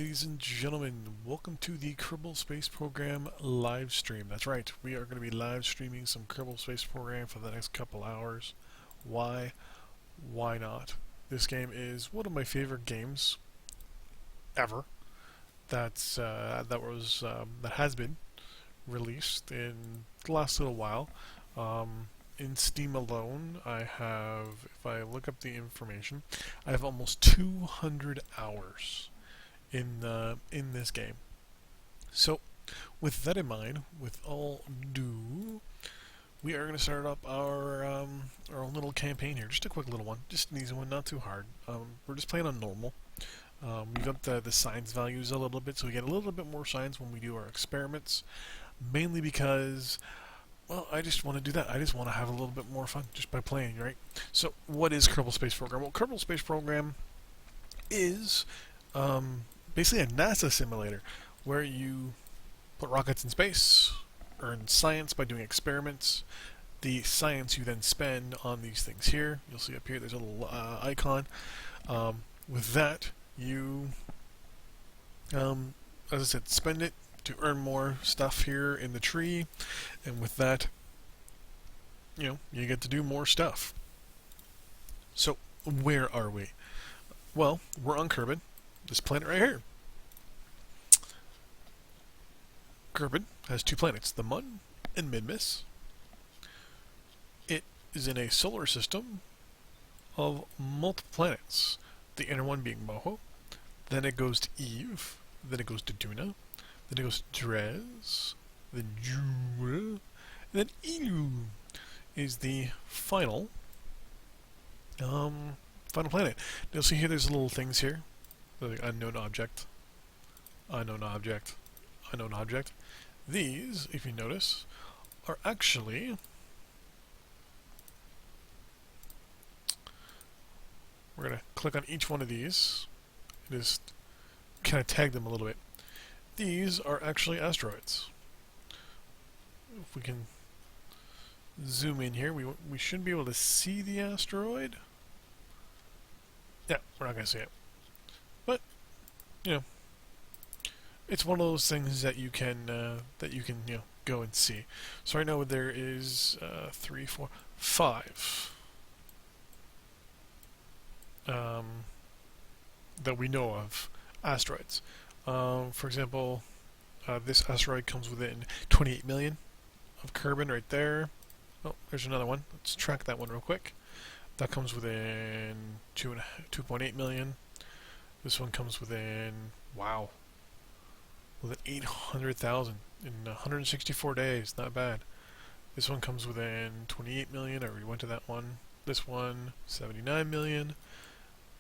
ladies and gentlemen. Welcome to the Kerbal Space Program live stream. That's right, we are going to be live streaming some Kerbal Space Program for the next couple hours. Why? Why not? This game is one of my favorite games ever. That has been released in the last little while. In Steam alone, I have, if I look up the information, I have almost 200 hours in this game. So, with that in mind, with all due, we are going to start up our own little campaign here. Just a quick little one, just an easy one, not too hard. We're just playing on normal. We've upped the science values a little bit, so we get a little bit more science when we do our experiments. Mainly because, well, I just want to do that. I just want to have a little bit more fun just by playing, right? So, what is Kerbal Space Program? Well, Kerbal Space Program is basically a NASA simulator where you put rockets in space, earn science by doing experiments. The science you then spend on these things here. You'll see up here there's a little icon. With that, you, as I said, spend it to earn more stuff here in the tree, and with that, you get to do more stuff. So, where are we? Well, we're on Kerbal, this planet right here. Kerbal has two planets, the Mun and Minmus. It is in a solar system of multiple planets. The inner one being Moho, then it goes to Eve, then it goes to Duna, then it goes to Drez, then Jura, and then Ilu is the final planet. You'll see here there's little things here. Like unknown object, unknown object, unknown object. These, if you notice, are actually, we're going to click on each one of these and just kind of tag them a little bit. These are actually asteroids. If we can zoom in here, we should be able to see the asteroid. Yeah, we're not going to see it. But, it's one of those things that you can go and see. So right now there is 3, 4, 5 that we know of asteroids. For example, this asteroid comes within 28 million of Kerbal right there. Oh, there's another one. Let's track that one real quick. That comes within 2.8 million. This one comes within, wow, within 800,000 in 164 days. Not bad. This one comes within 28 million. I already went to that one. This one, 79 million.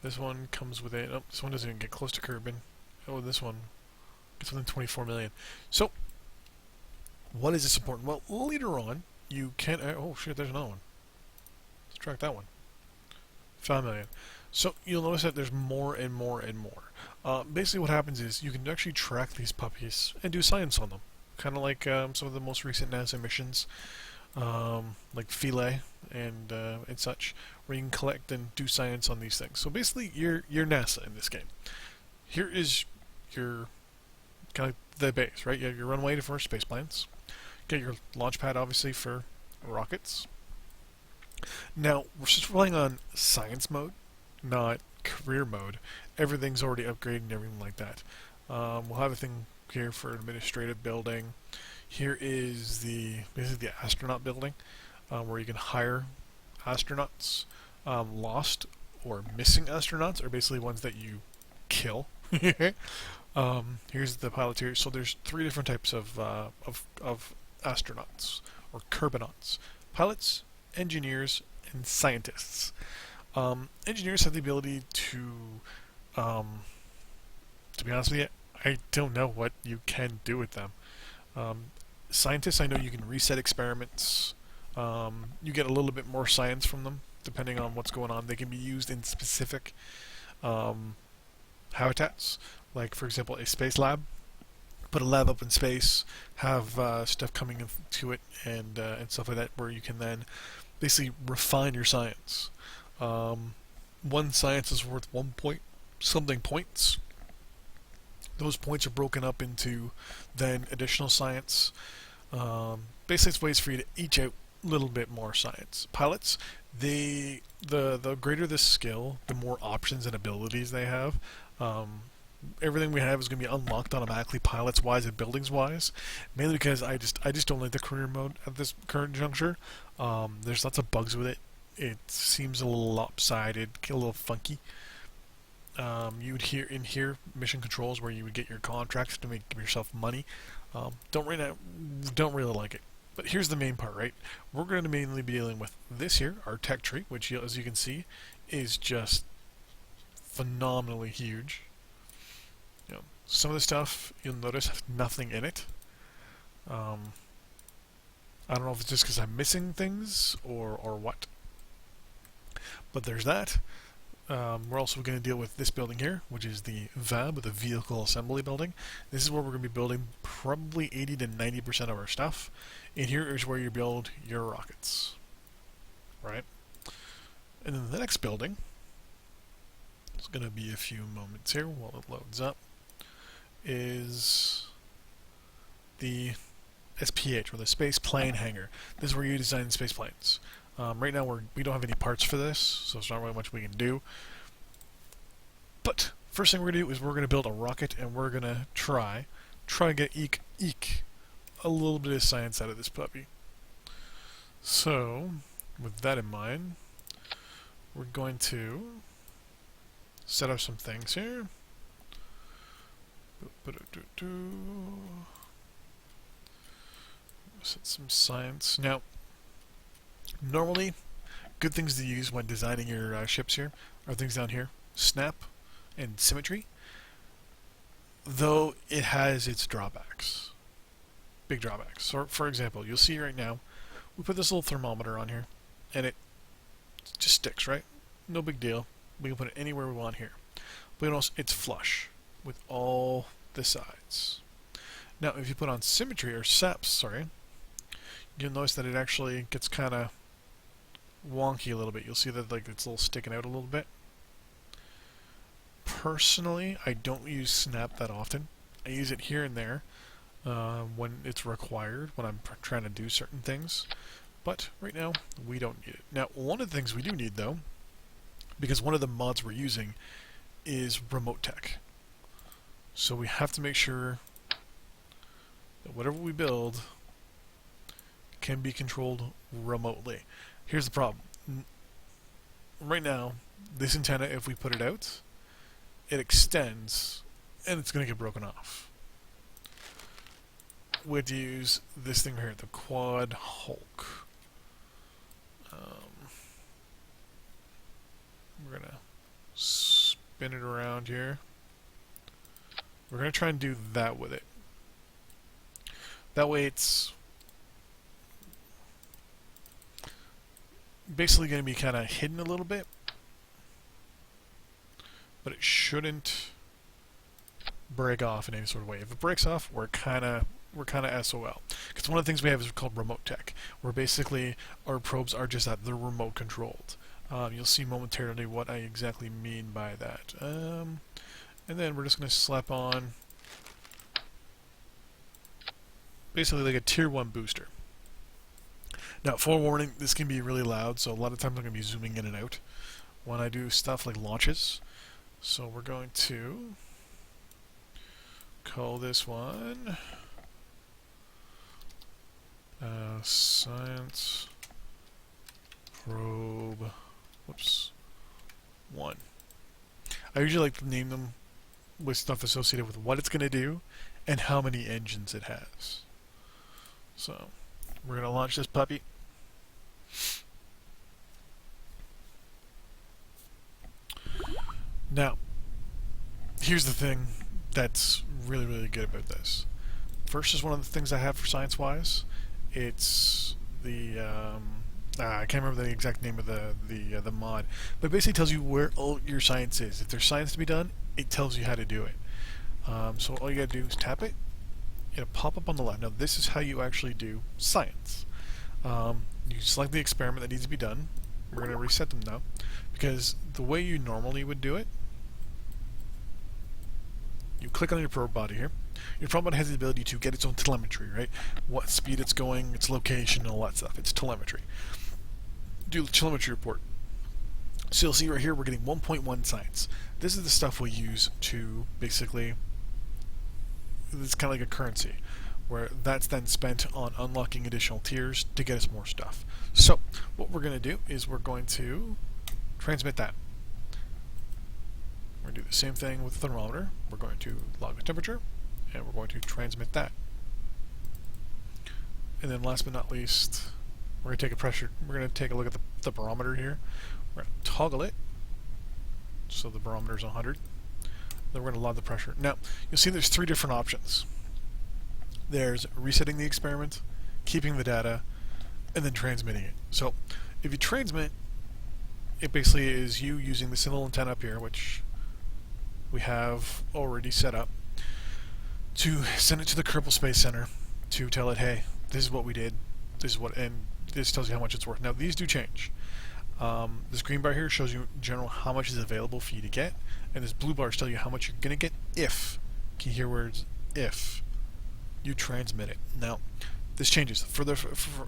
This one comes within, oh, this one doesn't even get close to Kerbal. Oh, this one gets within 24 million. So, what is this important? Well, later on, you can, oh shit, there's another one. Let's track that one. 5 million. So, you'll notice that there's more and more and more. Basically what happens is you can actually track these puppies and do science on them. Kind of like some of the most recent NASA missions, like Philae and such, where you can collect and do science on these things. So basically, you're NASA in this game. Here is your kind of the base, right? You have your runway for space planes. Get your launch pad, obviously, for rockets. Now, we're just playing on science mode, not career mode. Everything's already upgraded and everything like that. We'll have a thing here for administrative building. Here is basically the astronaut building, where you can hire astronauts. Lost or missing astronauts are basically ones that you kill. Here's the pilot here. So there's 3 different types of astronauts or Kerbonauts: pilots, engineers, and scientists. Engineers have the ability to be honest with you, I don't know what you can do with them. Scientists, I know you can reset experiments. You get a little bit more science from them, depending on what's going on. They can be used in specific habitats, like, for example, a space lab. Put a lab up in space, have stuff coming into it, and stuff like that, where you can then basically refine your science. One science is worth 1 point something points. Those points are broken up into then additional science. Basically, it's ways for you to eke out a little bit more science. Pilots, the greater the skill, the more options and abilities they have. Everything we have is going to be unlocked automatically, pilots wise and buildings wise. Mainly because I just don't like the career mode at this current juncture. There's lots of bugs with it. It seems a little lopsided, a little funky. You would hear mission controls where you would get your contracts to make give yourself money. Don't really like it. But here's the main part, right? We're going to mainly be dealing with this here, our tech tree, which, as you can see, is just phenomenally huge. Some of the stuff you'll notice has nothing in it. I don't know if it's just because I'm missing things or what. But there's that. We're also going to deal with this building here, which is the VAB, the Vehicle Assembly Building. This is where we're going to be building probably 80 to 90% of our stuff. And here is where you build your rockets. Right? And then the next building, it's going to be a few moments here while it loads up, is the SPH, or the Space Plane Hangar. This is where you design space planes. Right now we don't have any parts for this, so there's not really much we can do. But first thing we're going to do is we're going to build a rocket, and we're going to try to get eke a little bit of science out of this puppy. So, with that in mind, we're going to set up some things here. Set some science. Now, normally, good things to use when designing your ships here are things down here. Snap and symmetry. Though it has its drawbacks. Big drawbacks. So, for example, you'll see right now, we put this little thermometer on here, and it just sticks, right? No big deal. We can put it anywhere we want here. But also, it's flush with all the sides. Now, if you put on symmetry, or SAPS, sorry, you'll notice that it actually gets kind of wonky a little bit. You'll see that like it's a little sticking out a little bit. Personally, I don't use snap that often. I use it here and there when it's required, when I'm trying to do certain things. But right now, we don't need it. Now, one of the things we do need, though, because one of the mods we're using is remote tech. So we have to make sure that whatever we build can be controlled remotely. Here's the problem. Right now, this antenna, if we put it out, it extends, and it's going to get broken off. We have to use this thing here, the Quad Hulk. We're going to spin it around here. We're going to try and do that with it. That way it's basically going to be kind of hidden a little bit, but it shouldn't break off in any sort of way. If it breaks off, we're kind of SOL. Because one of the things we have is called remote tech, where basically our probes are just that, they're remote controlled. You'll see momentarily what I exactly mean by that. And then we're just going to slap on basically like a tier 1 booster. Now, forewarning, this can be really loud, so a lot of times I'm going to be zooming in and out when I do stuff like launches. So we're going to call this one Science Probe 1. I usually like to name them with stuff associated with what it's going to do and how many engines it has. So we're going to launch this puppy. Now, here's the thing that's really, really good about this. First is one of the things I have for science-wise. It's the I can't remember the exact name of the mod, but it basically tells you where all your science is. If there's science to be done, it tells you how to do it. So all you gotta do is tap it. It'll pop up on the left. Now this is how you actually do science. You select the experiment that needs to be done. We're gonna reset them now, because the way you normally would do it you click on your probe body here. Your probe body has the ability to get its own telemetry, right? What speed it's going, its location, and all that stuff. It's telemetry. Do the telemetry report. So you'll see right here we're getting 1.1 science. This is the stuff we use to basically, it's kind of like a currency, where that's then spent on unlocking additional tiers to get us more stuff. So what we're going to do is we're going to transmit that. We're going to do the same thing with the thermometer. We're going to log the temperature, and we're going to transmit that. And then last but not least, we're going to take a pressure. We're going to take a look at the barometer here. We're going to toggle it so the barometer is 100. Then we're going to log the pressure. Now, you'll see there's 3 different options. There's resetting the experiment, keeping the data, and then transmitting it. So, if you transmit, it basically is you using this little antenna up here, which we have already set up, to send it to the Kerbal Space Center to tell it, hey, this is what we did, this is what, and this tells you how much it's worth. Now, these do change. This green bar here shows you in general how much is available for you to get, and this blue bars tell you how much you're going to get if, key here words, if you transmit it. Now, this changes. The further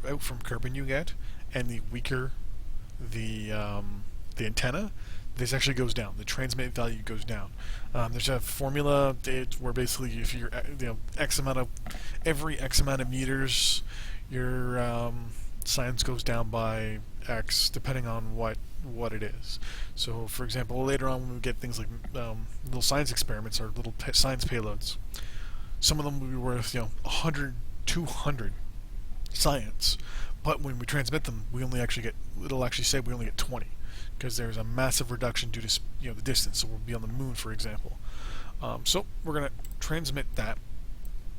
out from Kerbal you get, and the weaker the antenna, this actually goes down. The transmit value goes down. There's a formula where basically if you're every X amount of meters, your science goes down by X depending on what it is. So, for example, later on when we get things like little science experiments or little science payloads, some of them will be worth 100, 200 science, but when we transmit them, we only actually get, it'll actually say we only get 20, because there's a massive reduction due to the distance. So we'll be on the moon, for example. So we're going to transmit that.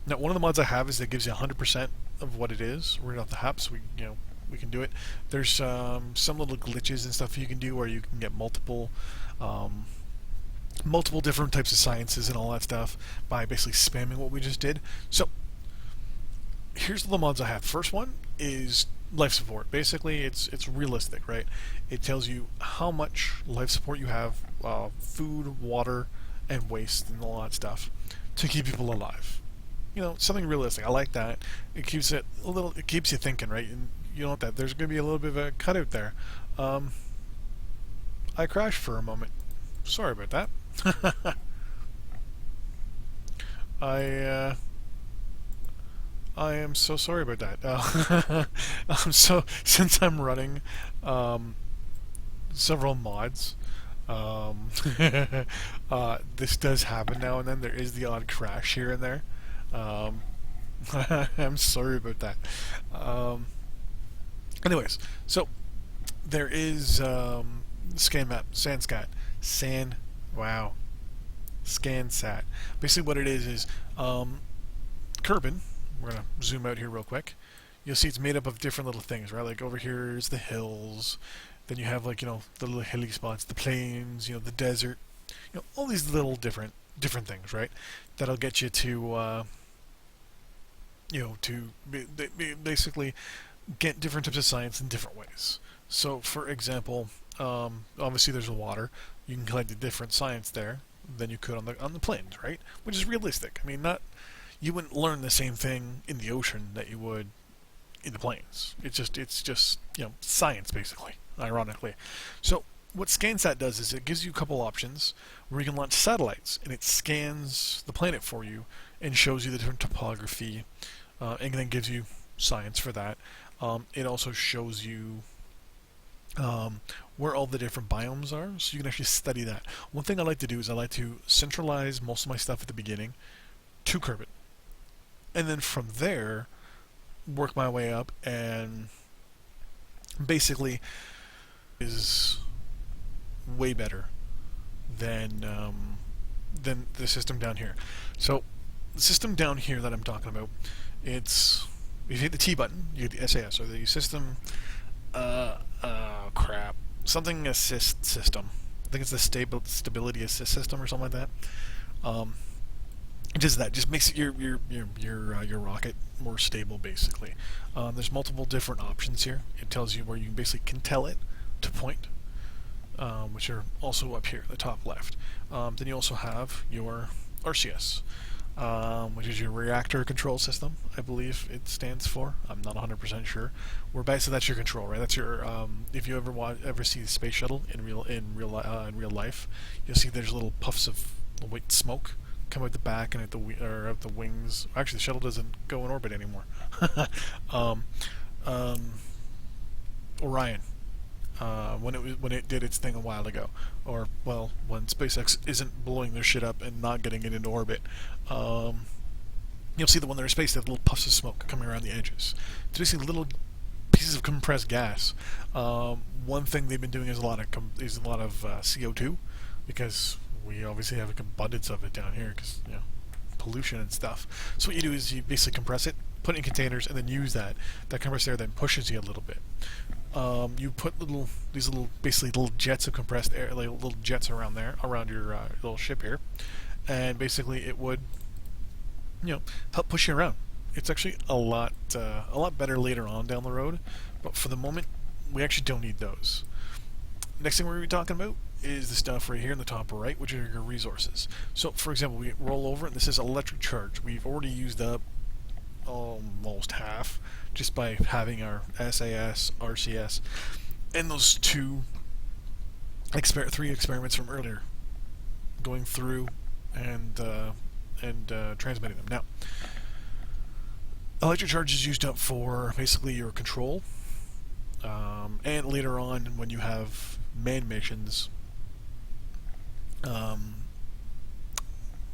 Now, one of the mods I have is that gives you 100% of what it is right off the hop, so we can do it. There's some little glitches and stuff you can do where you can get multiple different types of sciences and all that stuff by basically spamming what we just did. So here's the mods I have. First one is life support. Basically, it's realistic, right? It tells you how much life support you have, food, water, and waste, and all that stuff to keep people alive. Something realistic. I like that. It keeps it a little. It keeps you thinking, right? And you know that there's going to be a little bit of a cutout there. I crashed for a moment. Sorry about that. I am so sorry about that. So since I'm running several mods, this does happen now and then. There is the odd crash here and there. I'm sorry about that. Anyways, so there is scan map, ScanSat, ScanSat. Basically, what it is Kerbal. We're gonna zoom out here real quick. You'll see it's made up of different little things, right? Like over here is the hills. Then you have the little hilly spots, the plains, the desert. All these little different things, right? That'll get you to basically get different types of science in different ways. So, for example, obviously there's the water. You can collect the different science there than you could on the plains, right? Which is realistic. I mean, you wouldn't learn the same thing in the ocean that you would in the plains. It's just science, basically, ironically. So what ScanSat does is it gives you a couple options where you can launch satellites, and it scans the planet for you and shows you the different topography, and then gives you science for that. It also shows you where all the different biomes are, so you can actually study that. One thing I like to do is I like to centralize most of my stuff at the beginning to Kerbal, and then from there work my way up, and basically is way better than the system down here. So the system down here that I'm talking about, it's, if you hit the T button, you get the SAS, or the system something assist system. I think it's the stability assist system or something like that. Just that just makes it your rocket more stable, basically. There's multiple different options here. It tells you where you basically can tell it to point, which are also up here, the top left. Then you also have your RCS, which is your reactor control system, I believe it stands for. I'm not 100% sure. Where basically that's your control, right? That's your if you ever see the space shuttle in real life, you'll see there's little puffs of white smoke come out the back and out the wings. Actually, the shuttle doesn't go in orbit anymore. um, um, Orion, when it did its thing a while ago, or well, when SpaceX isn't blowing their shit up and not getting it into orbit, you'll see that when they're in space, they have little puffs of smoke coming around the edges. It's basically little pieces of compressed gas. One thing they've been doing is a lot of CO2, because we obviously have an abundance of it down here, because pollution and stuff. So what you do is you basically compress it, put it in containers, and then use that. That compressed air then pushes you a little bit. You put basically little jets of compressed air, like little jets around your little ship here, and basically it would, help push you around. It's actually a lot better later on down the road, but for the moment, we actually don't need those. Next thing we're going to be talking about is the stuff right here in the top right, which are your resources. So, for example, we roll over, and this is electric charge. We've already used up almost half just by having our SAS, RCS, and those three experiments from earlier going through and transmitting them. Now, electric charge is used up for basically your control, and later on when you have manned missions.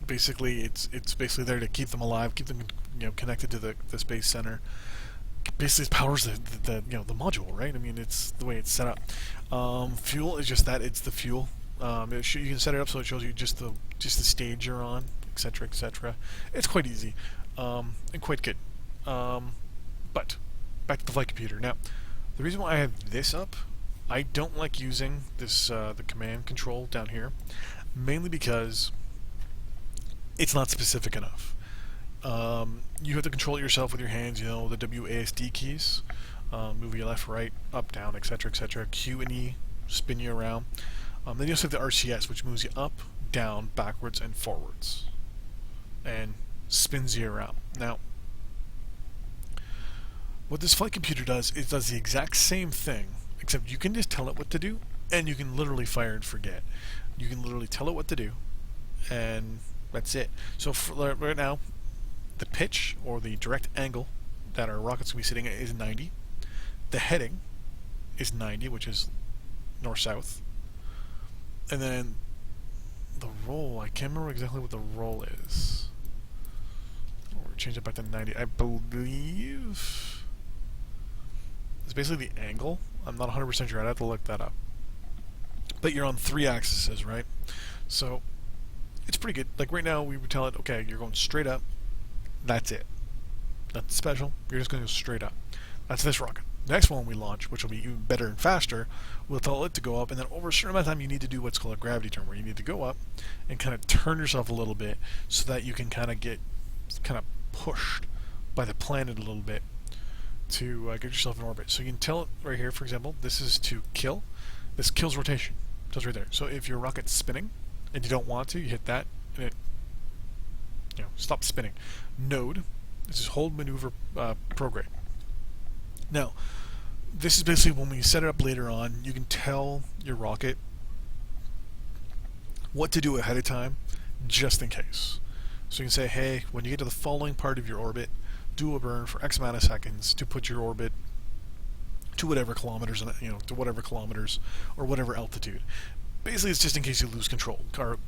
Basically, it's basically there to keep them alive, keep them connected to the space center. Basically, it powers the module, right? I mean, it's the way it's set up. Fuel is just that; it's the fuel. You can set it up so it shows you just the stage you're on, etc., etc. It's quite easy, and quite good. But back to the flight computer. Now, the reason why I have this up, I don't like using this the command control down here, mainly because it's not specific enough. You have to control it yourself with your hands, the WASD keys. Move you left, right, up, down, etc., etc. Q and E spin you around. Then you also have the RCS, which moves you up, down, backwards, and forwards, and spins you around. Now, what this flight computer does, it does the exact same thing, except you can just tell it what to do, and you can literally fire and forget. You can literally tell it what to do, and that's it. So right now, the pitch, or the direct angle that our rocket's going to be sitting at, is 90. The heading is 90, which is north-south. And then the roll, I can't remember exactly what the roll is. We'll change it back to 90. I believe it's basically the angle. I'm not 100% sure. I'd have to look that up. But you're on 3 axes, right? So it's pretty good. Like right now, we would tell it, okay, you're going straight up. That's it. Nothing special. You're just going to go straight up. That's this rocket. The next one we launch, which will be even better and faster, we'll tell it to go up, and then over a certain amount of time you need to do what's called a gravity turn, where you need to go up and kind of turn yourself a little bit so that you can kind of get pushed by the planet a little bit to get yourself in orbit. So you can tell it right here, for example, this is to kill. This kills rotation. It tells right there. So if your rocket's spinning and you don't want to, you hit that and it stops spinning. Node, this is hold maneuver prograde. Now, this is basically when we set it up later on, you can tell your rocket what to do ahead of time, just in case. So you can say, hey, when you get to the following part of your orbit, do a burn for X amount of seconds to put your orbit to whatever kilometers, or whatever altitude. Basically, it's just in case you lose control, or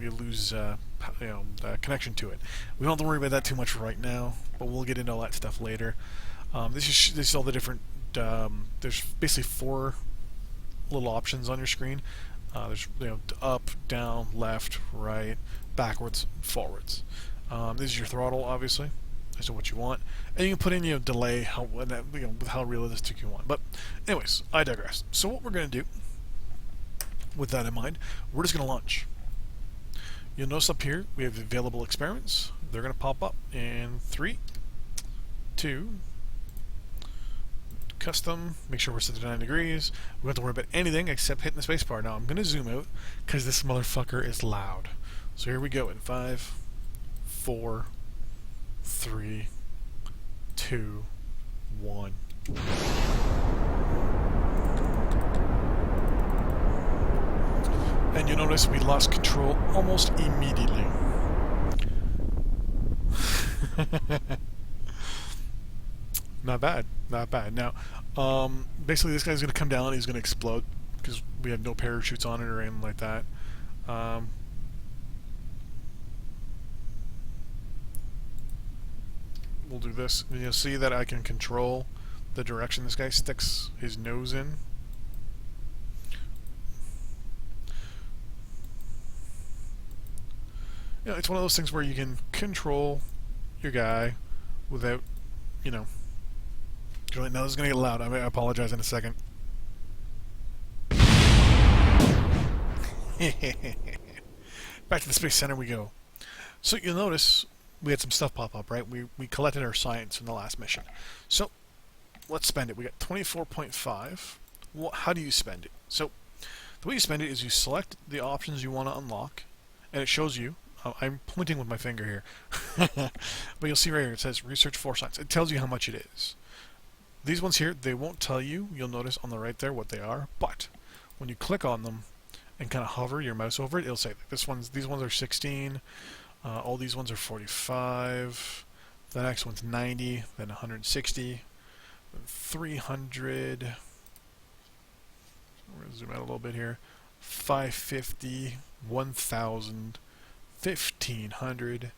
you lose connection to it. We don't have to worry about that too much right now, but we'll get into all that stuff later. This is all the different. There's basically 4 little options on your screen. There's up, down, left, right, backwards, forwards. This is your throttle, obviously, as to what you want, and you can put in delay, with how realistic you want. But anyways, I digress. So what we're going to do, with that in mind, we're just going to launch. You'll notice up here we have available experiments. They're going to pop up in 3, 2. Custom, make sure we're set to 9 degrees. We don't have to worry about anything except hitting the spacebar. Now I'm going to zoom out because this motherfucker is loud. So here we go in 5, 4, 3, 2, 1. And you notice we lost control almost immediately. Not bad, not bad. Now, basically this guy's going to come down and he's going to explode because we have no parachutes on it or anything like that. We'll do this. And you'll see that I can control the direction this guy sticks his nose in. You know, it's one of those things where you can control your guy without, you know. Now this is going to get loud. I apologize in a second. Back to the Space Center we go. So you'll notice we had some stuff pop up, right? We collected our science from the last mission. So let's spend it. We got 24.5. Well, how do you spend it? So the way you spend it is you select the options you want to unlock, and it shows you. I'm pointing with my finger here. But you'll see right here, it says research for science. It tells you how much it is. These ones here, they won't tell you. You'll notice on the right there what they are. But when you click on them and kind of hover your mouse over it, it'll say these ones are 16. All these ones are 45. The next one's 90. Then 160. 300. We're going to zoom out a little bit here. 550. 1,000. 1,500.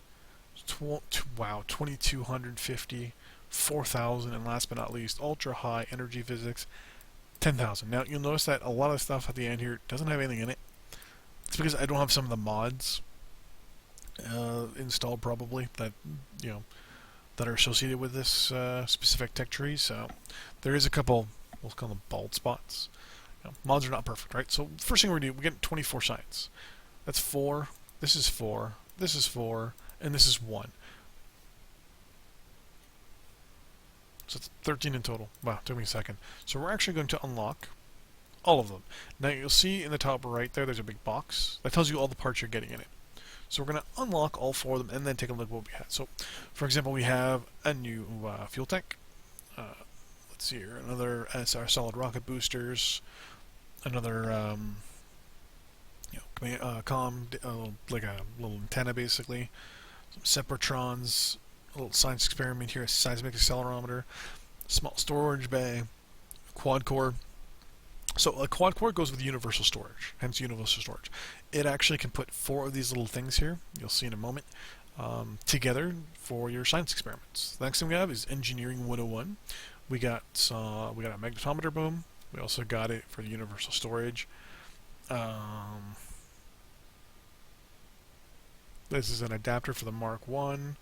Wow, 2,250. 4,000, and last but not least, ultra high energy physics, 10,000. Now you'll notice that a lot of stuff at the end here doesn't have anything in it. It's because I don't have some of the mods installed, probably that that are associated with this specific tech tree. So there is a couple, we'll call them bald spots. Mods are not perfect, right? So first thing we're gonna do, we get 24 science. That's 4. This is 4. This is 4, and this is 1. So it's 13 in total. Wow, took me a second. So we're actually going to unlock all of them. Now you'll see in the top right there, there's a big box that tells you all the parts you're getting in it. So we're going to unlock all 4 of them and then take a look at what we have. So, for example, we have a new fuel tank. Let's see here, another SR solid rocket boosters, another like a little antenna basically, some separatrons. A little science experiment here, a seismic accelerometer, small storage bay, quad core. So a quad core goes with universal storage, hence universal storage. It actually can put 4 of these little things here, you'll see in a moment, together for your science experiments. The next thing we have is engineering 101. We got a magnetometer boom. We also got it for the universal storage. This is an adapter for the Mark 1.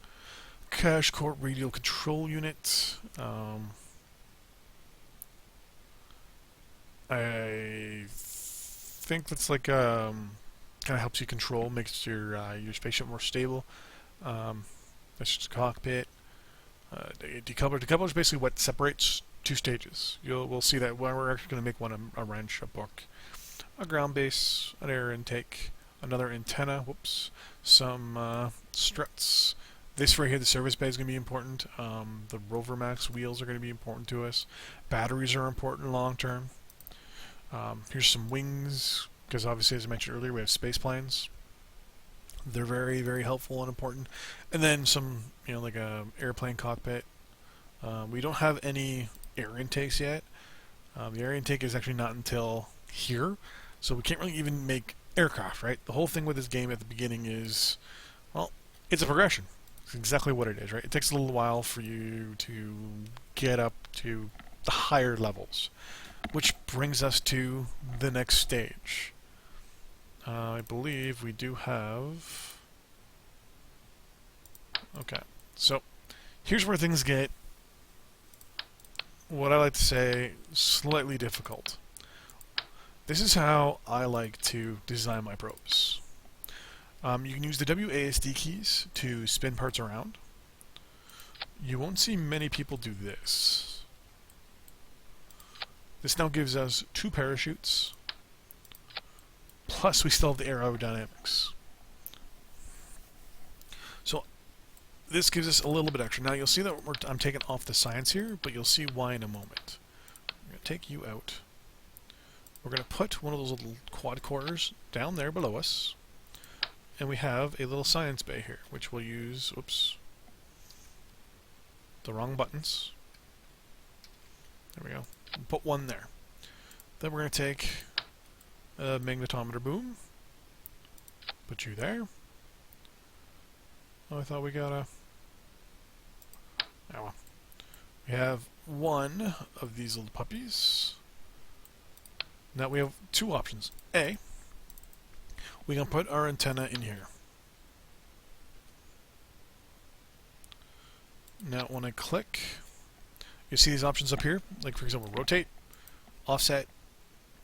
Cache Court radial control unit. I think that's like kind of helps you control, makes your spaceship more stable. That's just a cockpit. Decoupler. Decoupler is basically what separates 2 stages. We'll see that we're actually going to make one a wrench, a book, a ground base, an air intake, another antenna. Whoops. Some struts. This right here, the service bay is going to be important. The Rover Max wheels are going to be important to us. Batteries are important long term. Here's some wings, because obviously, as I mentioned earlier, we have space planes. They're very, very helpful and important. And then some, like a airplane cockpit. We don't have any air intakes yet. The air intake is actually not until here, so we can't really even make aircraft, right? The whole thing with this game at the beginning is, well, it's a progression. It's exactly what it is, right? It takes a little while for you to get up to the higher levels, which brings us to the next stage. I believe we do have... Okay, so here's where things get, what I like to say, slightly difficult. This is how I like to design my probes. You can use the WASD keys to spin parts around. You won't see many people do this. This now gives us 2 parachutes, plus we still have the aerodynamics. this gives us a little bit extra. Now you'll see that I'm taking off the science here, but you'll see why in a moment. I'm going to take you out. We're going to put one of those little quad cores down there below us. And we have a little science bay here, which we'll use, oops, the wrong buttons. There we go. Put one there. Then we're going to take a magnetometer boom. Put you there. Oh, I thought we got a... Oh well. We have one of these little puppies. Now we have two options. A, we can put our antenna in here. Now when I click, you see these options up here? Like for example, rotate, offset,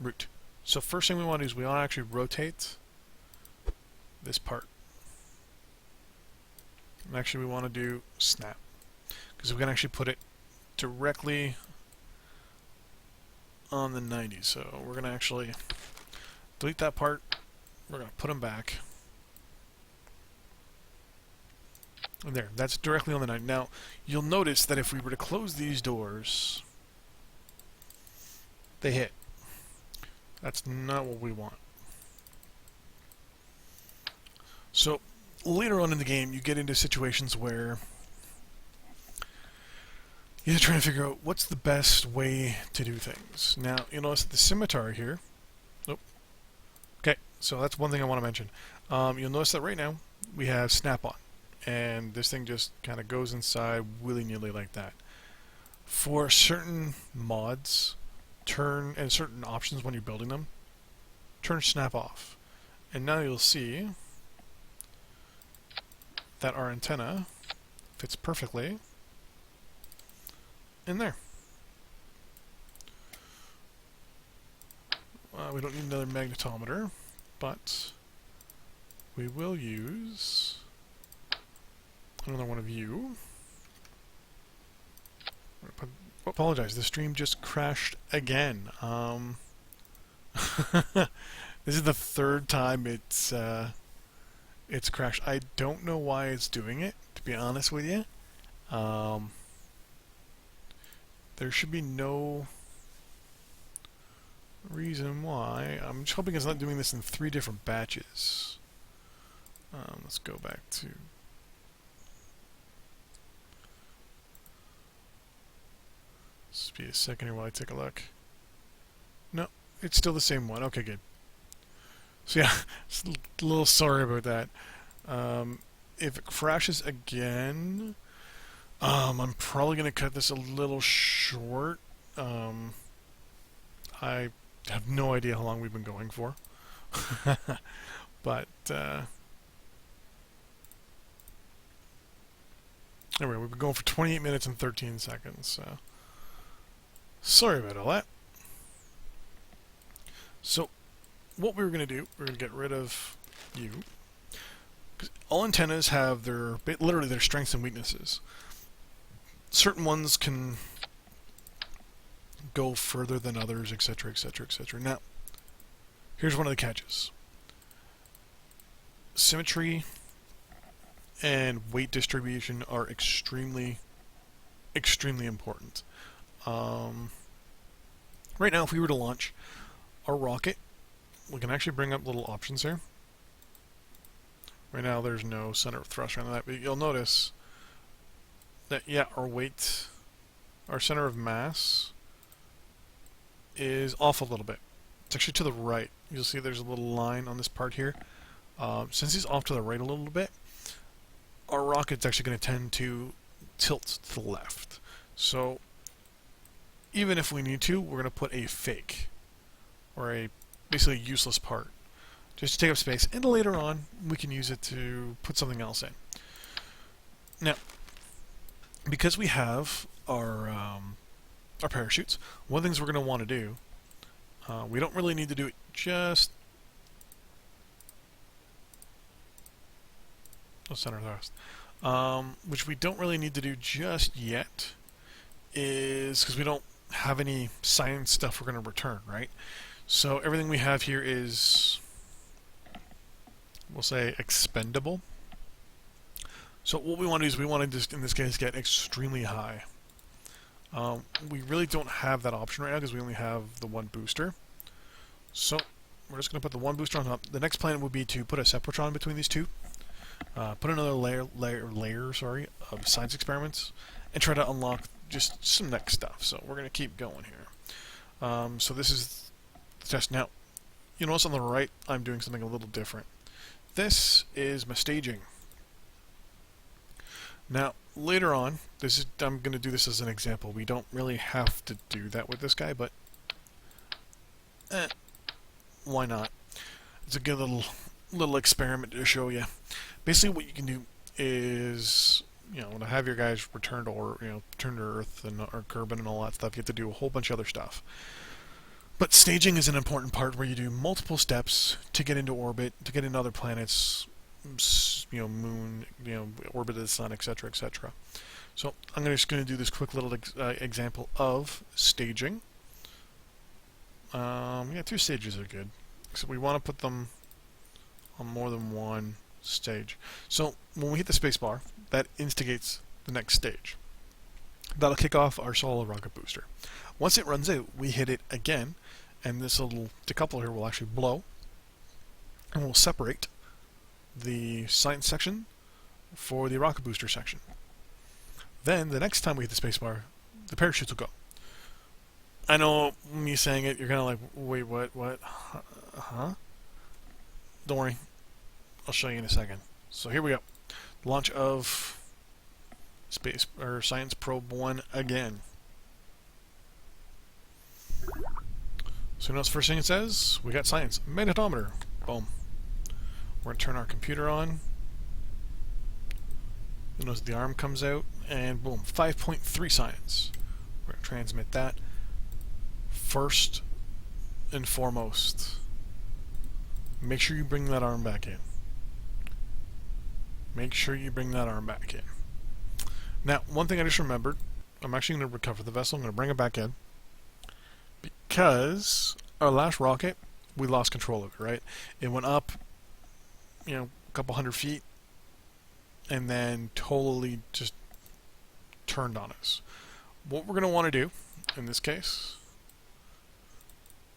root. So first thing we want to do is we want to actually rotate this part. And actually we want to do snap, because we can actually put it directly on the 90. So we're going to actually delete that part. We're going to put them back. And there, that's directly on the 90. Now, you'll notice that if we were to close these doors, they hit. That's not what we want. So, later on in the game, you get into situations where you're trying to figure out what's the best way to do things. Now, you'll notice that the scimitar here... Oh. Okay, so that's one thing I want to mention. You'll notice that right now, we have snap-on. And this thing just kind of goes inside willy-nilly like that. For certain mods, and certain options when you're building them, turn snap off. And now you'll see that our antenna fits perfectly in there. We don't need another magnetometer, but we will use another one of you. Apologize, the stream just crashed again. This is the third time it's crashed. I don't know why it's doing it, to be honest with you. There should be no reason why. I'm just hoping it's not doing this in 3 different batches. Let's go back to... Just be a second here while I take a look. No, it's still the same one. Okay, good. So yeah, just a little sorry about that. If it crashes again, I'm probably going to cut this a little short. I have no idea how long we've been going for. But, anyway, we've been going for 28 minutes and 13 seconds, so... Sorry about all that. So, what we were going to do, we're going to get rid of you. All antennas have literally their strengths and weaknesses. Certain ones can go further than others, etc., etc., etc. Now, here's one of the catches. Symmetry and weight distribution are extremely, extremely important. Right now, if we were to launch our rocket, we can actually bring up little options here. Right now, there's no center of thrust or that, but you'll notice that, yeah, our center of mass is off a little bit. It's actually to the right. You'll see there's a little line on this part here. Since he's off to the right a little bit, our rocket's actually going to tend to tilt to the left. So, even if we need to, we're going to put a fake, or a basically useless part, just to take up space, and later on we can use it to put something else in. Now, because we have our parachutes, one of the things we're going to want to do, we don't really need to do it just... center thrust. Which we don't really need to do just yet, is because we don't have any science stuff we're going to return, right? So everything we have here is, we'll say, expendable. So what we want to do is we want to just, in this case, get extremely high. We really don't have that option right now because we only have the one booster. So we're just going to put the one booster on top. The next plan would be to put a Separatron between these two. Put another layer of science experiments, and try to unlock just some next stuff. So we're going to keep going here. So this is the test. Now, you notice on the right, I'm doing something a little different. This is my staging. Now, later on, I'm going to do this as an example. We don't really have to do that with this guy, but why not? It's a good little experiment to show you. Basically, what you can do is, when I have your guys return to Earth and or Kerbal and all that stuff, you have to do a whole bunch of other stuff. But staging is an important part where you do multiple steps to get into orbit, to get into other planets, moon, orbit of the sun, etc., etc. So I'm just going to do this quick little example of staging. 2 stages are good. So we want to put them on more than one stage. So when we hit the spacebar, that instigates the next stage. That'll kick off our solo rocket booster. Once it runs out, we hit it again, and this little decoupler here will actually blow, and we'll separate the science section for the rocket booster section. Then, the next time we hit the spacebar, the parachutes will go. I know, me saying it, you're kind of like, wait, what? Huh? Don't worry. I'll show you in a second. So here we go. Launch of Science Probe 1 again. So notice the first thing it says, we got science. Magnetometer. Boom. We're going to turn our computer on. You notice the arm comes out, and boom, 5.3 science. We're going to transmit that. First and foremost, make sure you bring that arm back in. Make sure you bring that arm back in. Now, one thing I just remembered, I'm actually going to recover the vessel. I'm going to bring it back in. Because our last rocket, we lost control of it, right? It went up, a couple hundred feet, and then totally just turned on us. What we're going to want to do, in this case,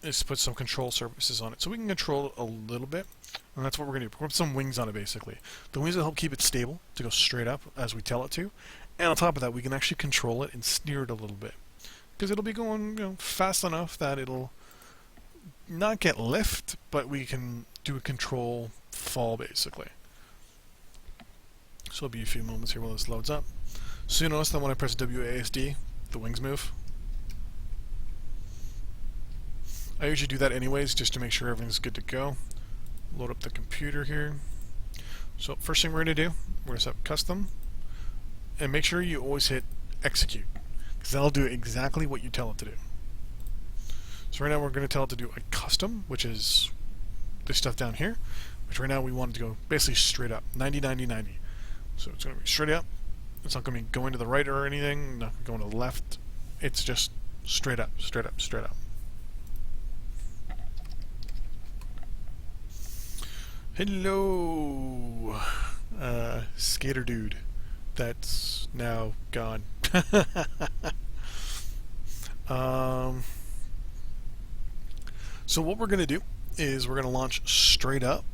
is put some control surfaces on it. So we can control it a little bit, and that's what we're going to do. We're going to put some wings on it, basically. The wings will help keep it stable, to go straight up as we tell it to. And on top of that, we can actually control it and steer it a little bit. Because it'll be going fast enough that it'll not get lift, but we can do a control fall, basically. So it'll be a few moments here while this loads up. So you notice that when I press WASD, the wings move. I usually do that anyways, just to make sure everything's good to go. Load up the computer here. So first thing we're going to do, we're going to set custom, and make sure you always hit execute, because that'll do exactly what you tell it to do. So right now we're going to tell it to do a custom, which is this stuff down here, which right now we want it to go basically straight up, 90, 90, 90. So it's going to be straight up. It's not going to be going to the right or anything, not going to the left. It's just straight up, straight up, straight up. Hello, skater dude. That's now gone. So what we're going to do is we're going to launch straight up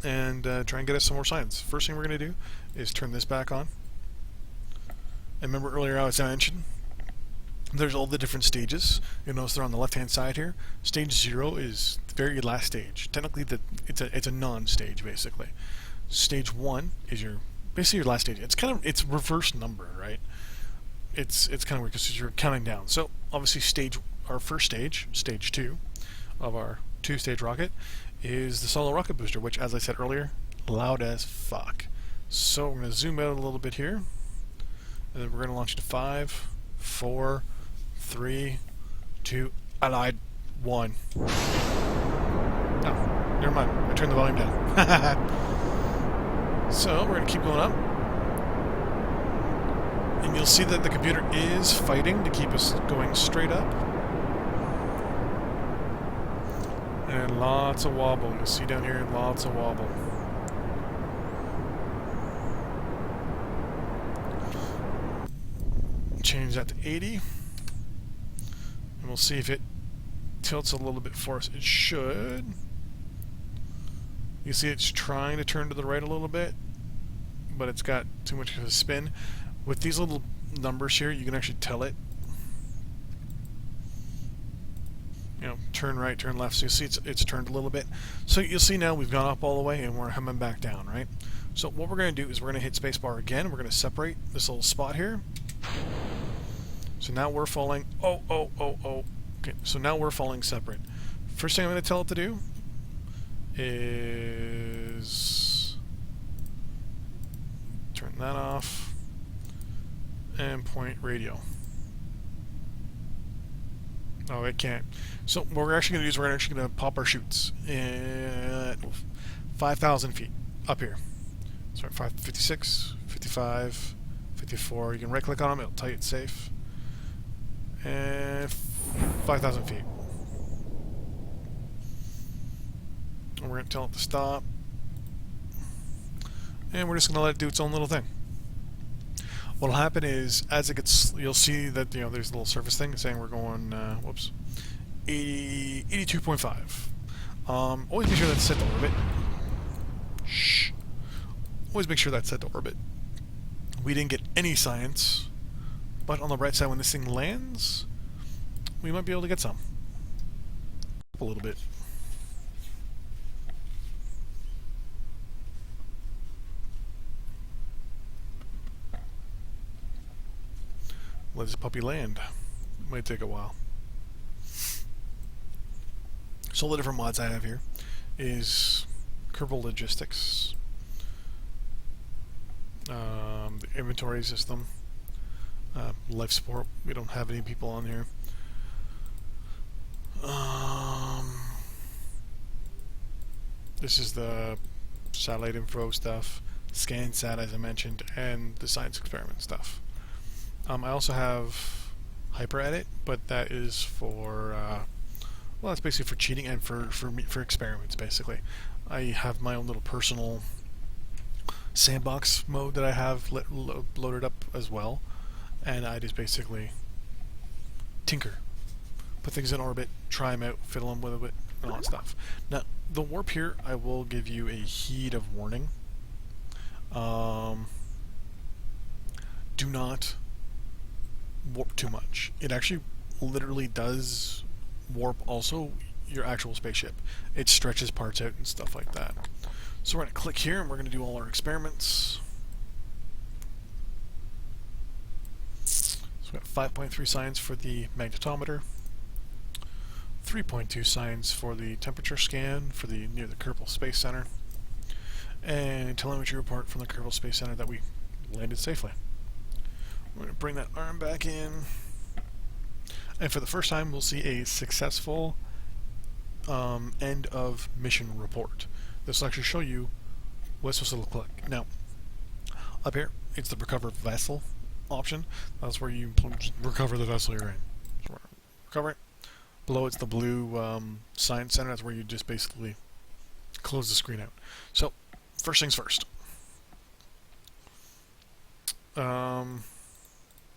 and try and get us some more science. First thing we're going to do is turn this back on. And remember earlier I was mentioned there's all the different stages. You'll notice they're on the left-hand side here. Stage 0 is the very last stage. Technically, it's a non-stage basically. Stage 1 is basically your last stage. It's reverse number, right? It's kind of weird because you're counting down. So obviously our first stage, stage 2 of our 2-stage rocket, is the solo rocket booster, which, as I said earlier, loud as fuck. So we're going to zoom out a little bit here, and then we're going to launch to 5, 4, 3, 2, I lied, 1. Oh, never mind. I turned the volume down. So we're going to keep going up. And you'll see that the computer is fighting to keep us going straight up. And lots of wobble. You'll see down here lots of wobble. change that to 80. And we'll see if it tilts a little bit for us. It should. You see it's trying to turn to the right a little bit, but it's got too much of a spin. With these little numbers here, you can actually tell it. You know, turn right, turn left. So you see it's turned a little bit. So you'll see now we've gone up all the way and we're coming back down, right? So what we're going to do is we're going to hit spacebar again. We're going to separate this little spot here. So now we're falling. Okay, so now we're falling separate. First thing I'm going to tell it to do is turn that off and point radio. Oh, it can't. So what we're actually going to do is we're actually going to pop our chutes at 5,000 feet up here. So 56, 55, 54. You can right click on them, it'll tell you it's safe. And 5,000 feet. And we're going to tell it to stop. And we're just going to let it do its own little thing. What'll happen is, as it gets, you'll see that, you know, there's a little surface thing saying we're going, 82.5. Always make sure that's set to orbit. Shh. Always make sure that's set to orbit. We didn't get any science, but on the right side, when this thing lands, we might be able to get some. A little bit. Let this puppy land. Might take a while. So all the different mods I have here is Kerbal Logistics, the inventory system, life support. We don't have any people on here. This is the satellite info stuff, ScanSat as I mentioned, and the science experiment stuff. I also have HyperEdit, but that is for well, that's basically for cheating and for experiments. Basically, I have my own little personal sandbox mode that I have loaded up as well, and I just basically tinker, put things in orbit, try them out, fiddle them with it, and all that stuff. Now, the warp here, I will give you a heed of warning. Do not warp too much. It actually literally does warp also your actual spaceship. It stretches parts out and stuff like that. So we're going to click here and we're going to do all our experiments. So we got 5.3 science for the magnetometer, 3.2 science for the temperature scan for the near the Kerbal Space Center, and telemetry report from the Kerbal Space Center that we landed safely. We're going to bring that arm back in, and for the first time we'll see a successful end of mission report. This will actually show you what it's supposed to look like. Now, up here, it's the recover vessel option. That's where you recover the vessel you're in. So recover it. Below it's the blue science center. That's where you just basically close the screen out. So, first things first.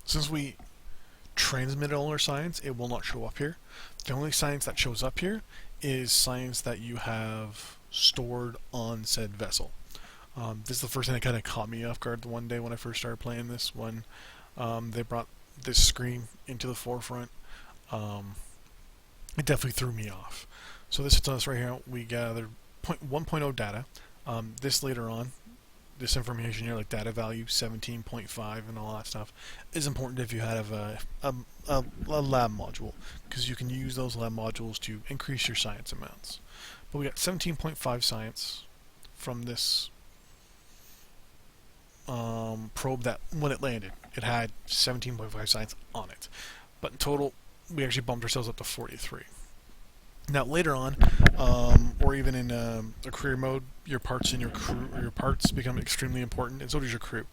Since we transmitted all our science, it will not show up here. The only science that shows up here is science that you have stored on said vessel. This is the first thing that kind of caught me off guard the one day when I first started playing this, when they brought this screen into the forefront. It definitely threw me off. So this is us right here. We gathered 1.0 data. This later on, this information here, like data value 17.5 and all that stuff, is important if you have a lab module, because you can use those lab modules to increase your science amounts. But we got 17.5 science from this probe that when it landed, it had 17.5 science on it. But in total, we actually bumped ourselves up to 43. Now later on, or even in a career mode, your parts in your crew, or your parts become extremely important, and so does your crew,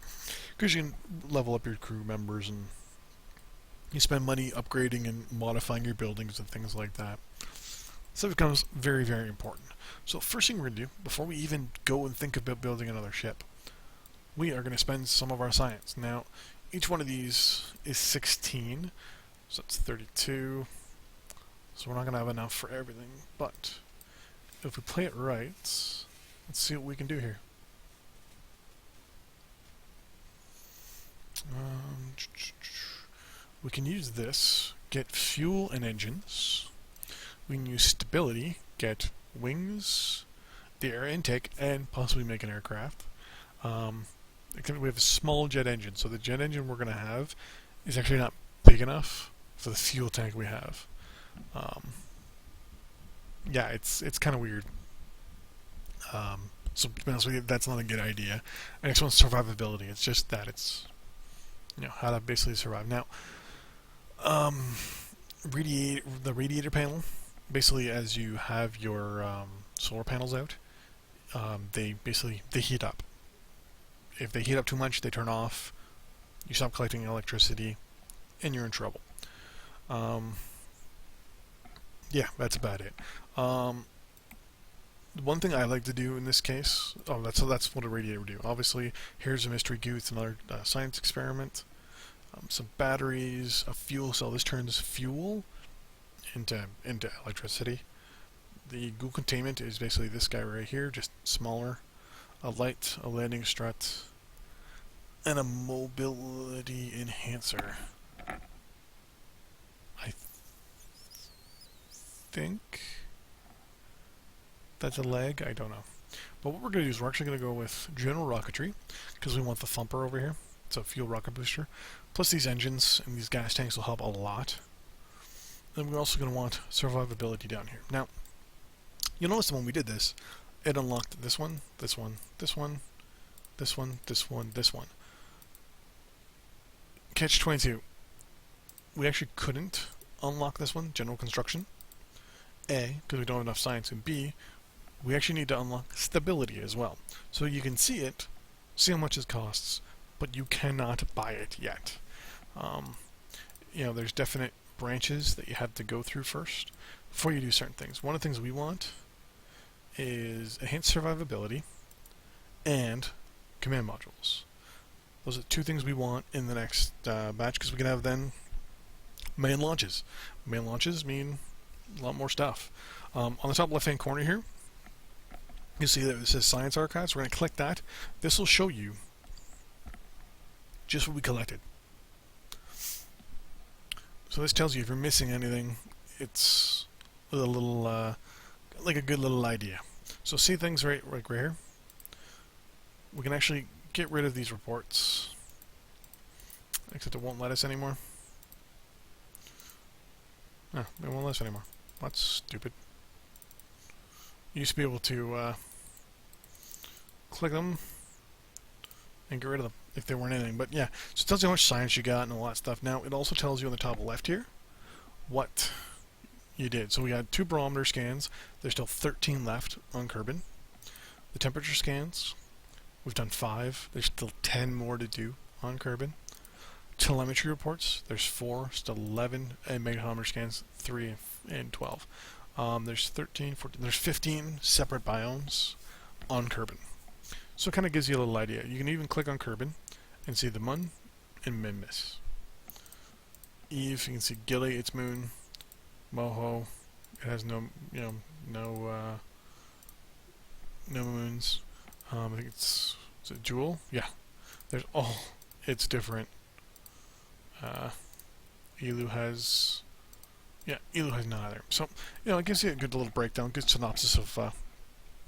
because you can level up your crew members and you spend money upgrading and modifying your buildings and things like that. So it becomes very, very important. So first thing we're going to do, before we even go and think about building another ship, we are going to spend some of our science. Now, each one of these is 16, so that's 32. So we're not going to have enough for everything, but if we play it right, let's see what we can do here. We can use this, get fuel and engines. We can use stability, get wings, the air intake, and possibly make an aircraft. We have a small jet engine, so the jet engine we're going to have is actually not big enough for the fuel tank we have. Yeah, it's kind of weird. So to be honest with you, that's not a good idea. And next one's survivability. It's just that it's how to basically survive. Now, the radiator panel, basically as you have your solar panels out, they heat up. If they heat up too much, they turn off. You stop collecting electricity, and you're in trouble. Yeah, that's about it. One thing I like to do in this case, that's what a radiator would do. Obviously, here's a mystery goo. It's another science experiment. Some batteries, a fuel cell. This turns fuel into electricity. The goo containment is basically this guy right here, just smaller. A light, a landing strut, and a mobility enhancer. I think that's a leg. I don't know. But what we're going to do is we're actually going to go with general rocketry because we want the thumper over here. It's a fuel rocket booster. Plus these engines and these gas tanks will help a lot. Then we're also going to want survivability down here. Now, you'll notice that when we did this, it unlocked this one, this one, this one, this one, this one, this one. Catch 22. We actually couldn't unlock this one, general construction. A, because we don't have enough science, and B, we actually need to unlock stability as well. So you can see it, see how much it costs, but you cannot buy it yet. There's definite branches that you have to go through first before you do certain things. One of the things we want is enhanced survivability and command modules. Those are two things we want in the next batch because we can have then main launches. Main launches mean a lot more stuff. On the top left hand corner here, you see that it says Science Archives. We're going to click that. This will show you just what we collected. So this tells you if you're missing anything, it's a little, like a good little idea. So see things right here. We can actually get rid of these reports, except it won't let us anymore. No, it won't let us anymore. That's stupid. You used to be able to click them and get rid of them if they weren't anything. But yeah, so it tells you how much science you got and all that stuff. Now, it also tells you on the top left here what you did. So we had 2 barometer scans. There's still 13 left on Kerbal. The temperature scans, we've done 5. There's still 10 more to do on Kerbal. Telemetry reports, there's 4, still 11, and magnetometer scans, 3 and 12. There's 13, 14, there's 15 separate biomes on Kerbal. So it kind of gives you a little idea. You can even click on Kerbal and see the Mun and Minmus. Eve, you can see Gilly, its moon. Moho, it has no moons. I think is it Jewel? Yeah. There's all, it's different. Elu has none either. So, it gives you a good little breakdown, good synopsis of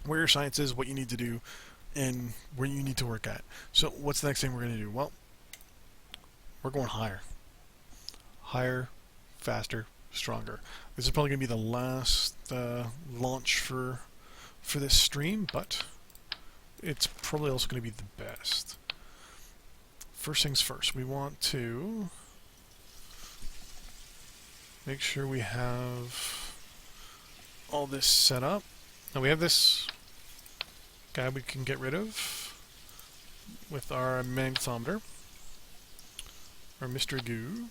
where your science is, what you need to do, and where you need to work at. So, what's the next thing we're going to do? Well, we're going higher. Higher, faster, stronger. This is probably going to be the last launch for this stream, but it's probably also going to be the best. First things first, we want to make sure we have all this set up. Now we have this guy we can get rid of with our magnetometer, our Mr. Goo.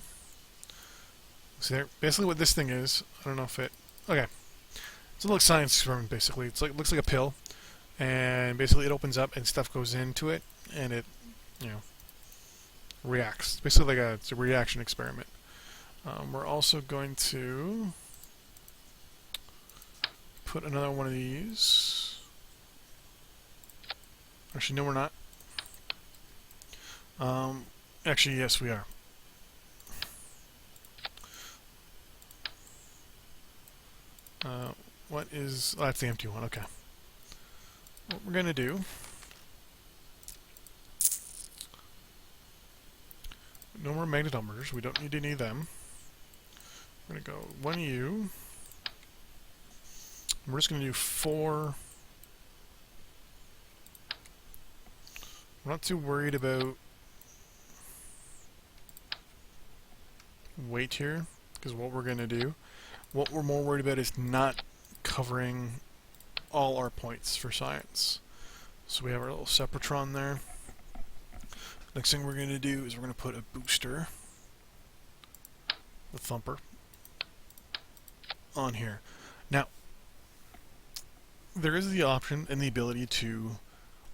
See there, basically what this thing is, I don't know if it, okay, it's a little science experiment basically. It's like, looks like a pill, and basically it opens up and stuff goes into it, and it, reacts. It's basically like it's a reaction experiment. We're also going to put another one of these. Actually, no, we're not. Actually, yes, we are. What is... Oh, that's the empty one, okay. What we're going to do... No more magnetometers, we don't need any of them. We're going to go 1U. We're just going to do 4... We're not too worried about weight here, because what we're going to do... What we're more worried about is not covering all our points for science. So we have our little Sepratron there. Next thing we're going to do is we're going to put a booster, the thumper, on here. Now, there is the option and the ability to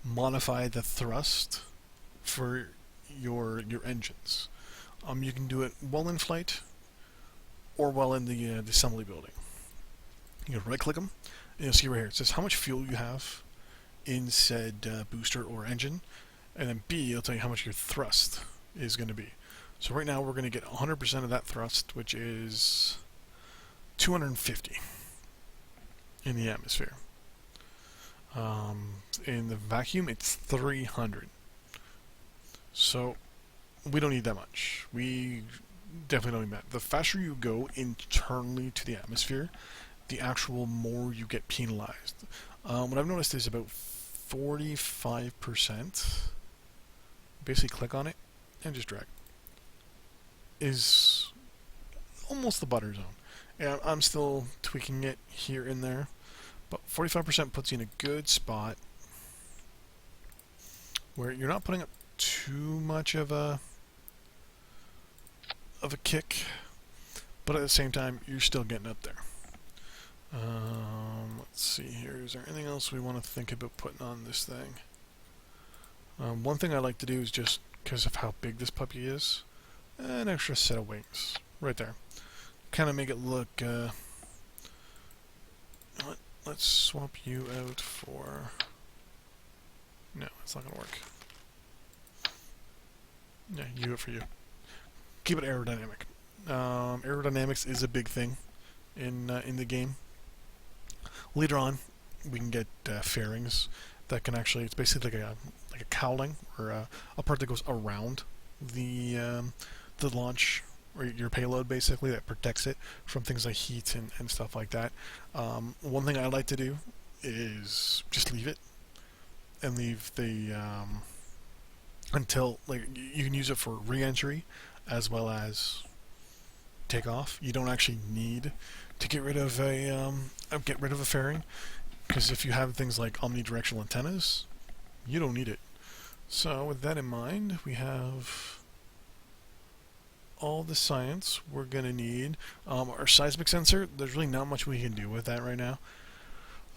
modify the thrust for your engines. You can do it while in flight or while in the assembly building. You can right-click them, and you'll see right here. It says how much fuel you have in said booster or engine, and then B, it'll tell you how much your thrust is going to be. So right now we're going to get 100% of that thrust, which is 250 in the atmosphere. In the vacuum, it's 300. So we don't need that much. We definitely don't need that. The faster you go internally to the atmosphere, the actual more you get penalized. What I've noticed is about 45%, basically click on it and just drag, is almost the butter zone. And I'm still tweaking it here and there, but 45% puts you in a good spot where you're not putting up too much of a kick, but at the same time you're still getting up there. Let's see here. Is there anything else we want to think about putting on this thing? One thing I like to do is, just because of how big this puppy is, an extra set of wings right there. Kind of make it look. Let's swap you out for. No, it's not gonna work. Yeah, you it for you. Keep it aerodynamic. Aerodynamics is a big thing in the game. Later on, we can get fairings that can actually, it's basically like a cowling, or a part that goes around the launch, or your payload, basically, that protects it from things like heat and stuff like that. One thing I like to do is just leave it, and leave the, until, like, you can use it for re-entry, as well as takeoff. You don't actually need to get rid of a fairing, because if you have things like omnidirectional antennas, you don't need it. So with that in mind, we have all the science we're gonna need. Our seismic sensor, there's really not much we can do with that right now.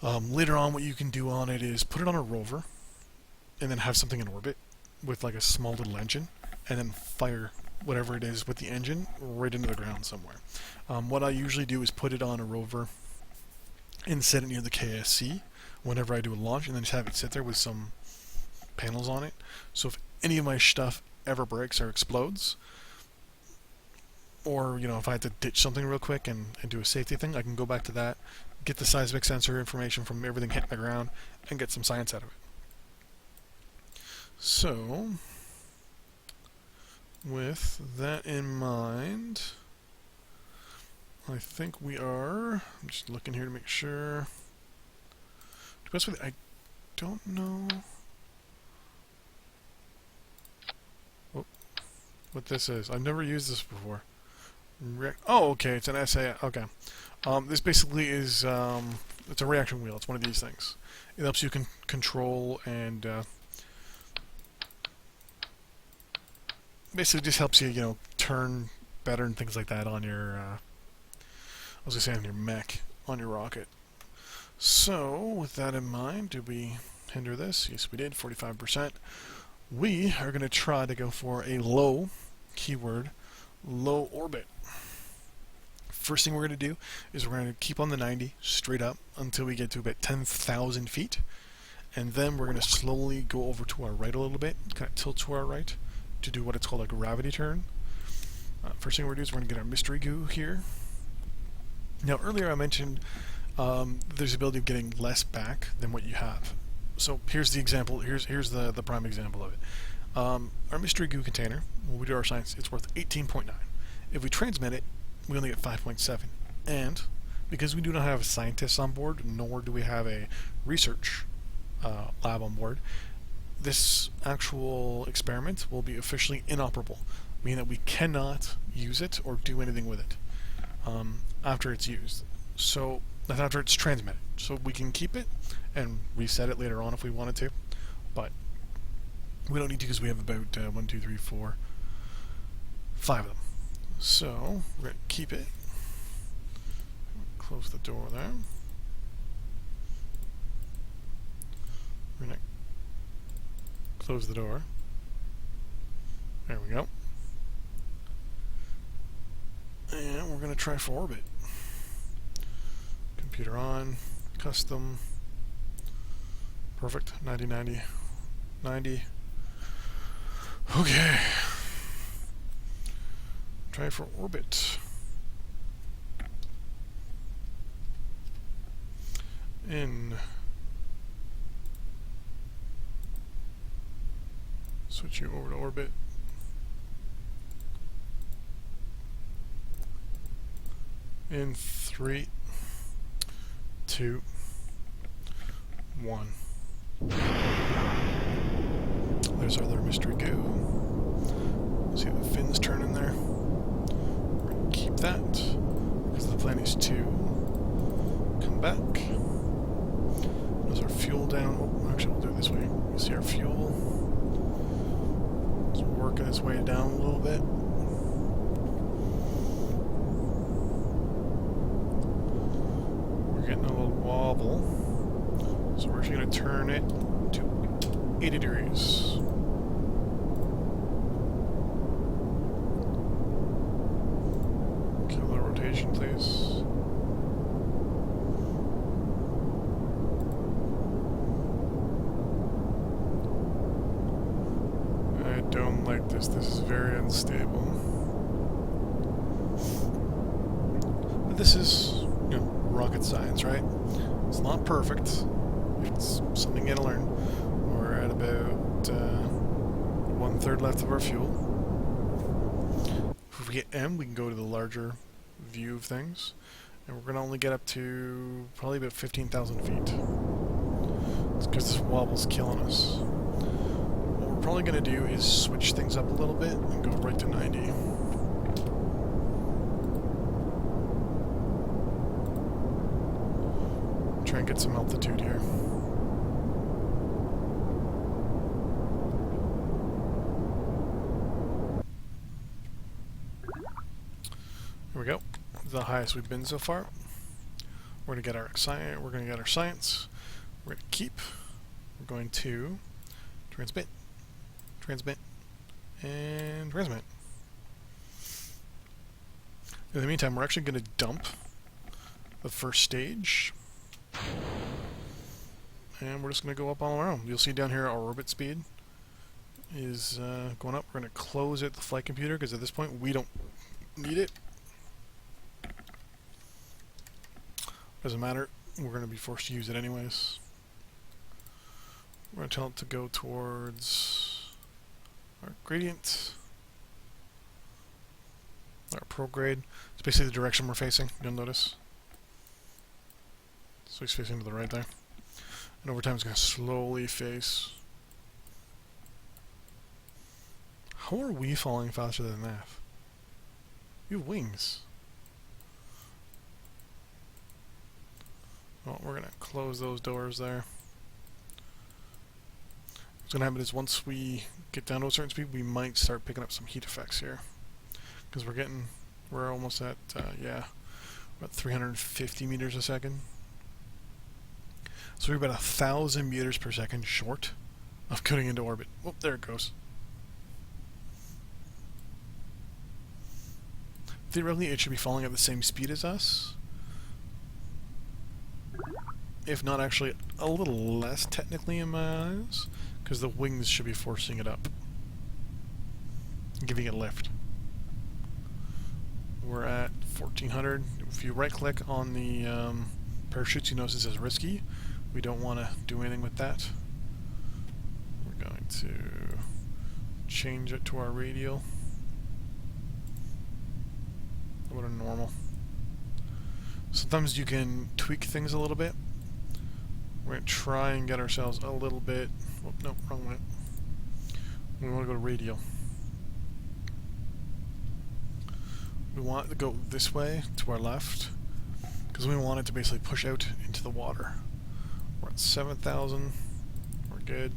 Later on, what you can do on it is put it on a rover, and then have something in orbit with like a small little engine, and then fire whatever it is with the engine right into the ground somewhere. What I usually do is put it on a rover and set it near the KSC whenever I do a launch, and then just have it sit there with some panels on it. So if any of my stuff ever breaks or explodes, or if I had to ditch something real quick and do a safety thing, I can go back to that, get the seismic sensor information from everything hitting the ground, and get some science out of it. So with that in mind, I think we are. I'm just looking here to make sure. To be honest with you, I don't know what this is. I've never used this before. Oh, okay, it's an SA. Okay. This basically is, it's a reaction wheel. It's one of these things. It helps you control and basically just helps you, turn better and things like that on your, I was going to say on your mech, on your rocket. So, with that in mind, did we hinder this? Yes, we did, 45%. We are going to try to go for a low, keyword, low orbit. First thing we're going to do is we're going to keep on the 90 straight up until we get to about 10,000 feet. And then we're going to slowly go over to our right a little bit, kind of tilt to our right to do what it's called a gravity turn. First thing we're going to do is we're going to get our mystery goo here. Now earlier I mentioned there's the ability of getting less back than what you have. So here's the example, here's the prime example of it. Our mystery goo container, when we do our science, it's worth 18.9. If we transmit it, we only get 5.7. And because we do not have scientists on board, nor do we have a research lab on board, this actual experiment will be officially inoperable, meaning that we cannot use it or do anything with it after it's used. So that's after it's transmitted. So we can keep it and reset it later on if we wanted to, but we don't need to because we have about 1, 2, 3, 4, 5 of them. So we're going to keep it. Close the door there. We're going to close the door. There we go. And we're going to try for orbit. Computer on, custom, perfect, 90, 90, 90. Okay. Try for orbit. In. Switch you over to orbit. In 3, 2, 1. There's our other mystery goo. See the fins turning there. We're going to keep that because the plan is to come back. There's our fuel down. Oh, actually, we'll do it this way. You see our fuel. It's working its way down a little bit. Getting a little wobble, so we're actually going to turn it to 80 degrees. Kill the rotation, please. I don't like this. This is very unstable. But this is, rocket science, right? It's not perfect. It's something you gotta learn. We're at about 1/3 left of our fuel. If we get M, we can go to the larger view of things, and we're gonna only get up to probably about 15,000 feet. It's because this wobble's killing us. What we're probably gonna do is switch things up a little bit and go right to 90. Try and get some altitude here. Here we go. The highest we've been so far. We're gonna get our science. We're gonna get our science. We're gonna keep. We're going to transmit, transmit, and transmit. In the meantime, we're actually gonna dump the first stage. And we're just going to go up all around. You'll see down here our orbit speed is going up. We're going to close it, the flight computer, because at this point we don't need it. Doesn't matter. We're going to be forced to use it anyways. We're going to tell it to go towards our gradient, our prograde. It's basically the direction we're facing, you'll notice. So he's facing to the right there. And over time it's going to slowly face. How are we falling faster than that? You have wings. Well, we're going to close those doors there. What's going to happen is once we get down to a certain speed, we might start picking up some heat effects here. Because we're almost at, about 350 meters a second. So we're about 1,000 meters per second short of cutting into orbit. Oh, there it goes. Theoretically, it should be falling at the same speed as us. If not actually a little less technically in my eyes, because the wings should be forcing it up, giving it lift. We're at 1400. If you right click on the parachutes, you notice it says risky. We don't want to do anything with that. We're going to change it to our radial. Go to normal. Sometimes you can tweak things a little bit. We're going to try and get ourselves a little bit... Oh, no, wrong way. We want to go to radial. We want it to go this way, to our left, because we want it to basically push out into the water. We're at 7,000. We're good.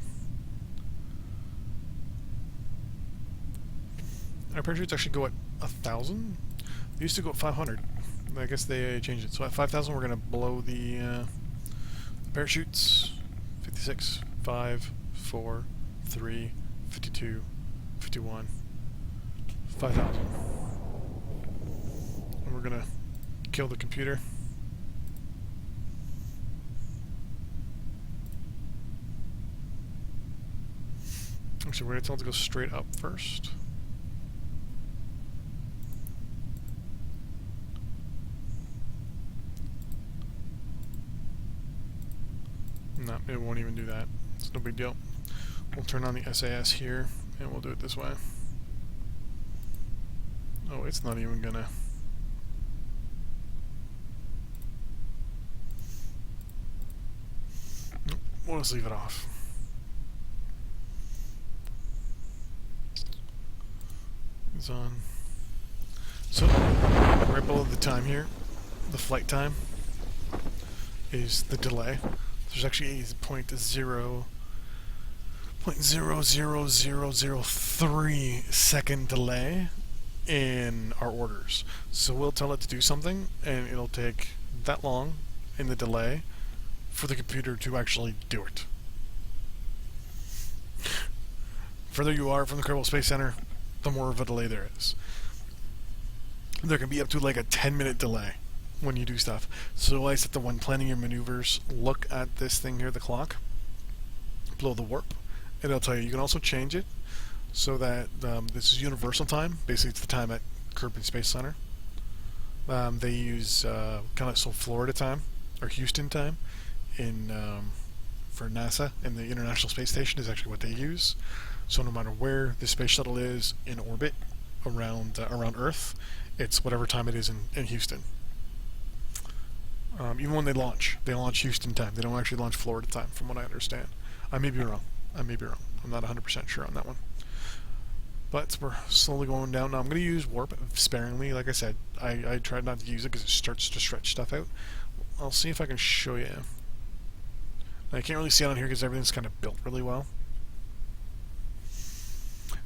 Our parachutes actually go at 1,000. They used to go at 500. I guess they changed it. So at 5,000, we're going to blow the parachutes. 56, 5, 4, 3, 52, 51, 5,000. And we're going to kill the computer. Actually, we're going to tell it to go straight up first. No, it won't even do that. It's no big deal. We'll turn on the SAS here, and we'll do it this way. Oh, it's not even gonna... Nope, we'll just leave it off. It's on. So, right below the time here, the flight time, is the delay. There's actually a 0.00003 second delay in our orders. So we'll tell it to do something, and it'll take that long in the delay for the computer to actually do it. Further you are from the Kerbal Space Center, the more of a delay there is. There can be up to like a 10-minute delay when you do stuff. So I set the when planning your maneuvers, look at this thing here, the clock, below the warp, and it'll tell you. You can also change it so that this is universal time. Basically, it's the time at Kerbal Space Center. They use kind of Florida time or Houston time in for NASA, and the International Space Station is actually what they use. So no matter where the space shuttle is in orbit around Earth, it's whatever time it is in Houston. Even when they launch Houston time. They don't actually launch Florida time, from what I understand. I may be wrong. I'm not 100% sure on that one. But we're slowly going down. Now I'm going to use warp sparingly. Like I said, I tried not to use it because it starts to stretch stuff out. I'll see if I can show you. I can't really see it on here because everything's kind of built really well.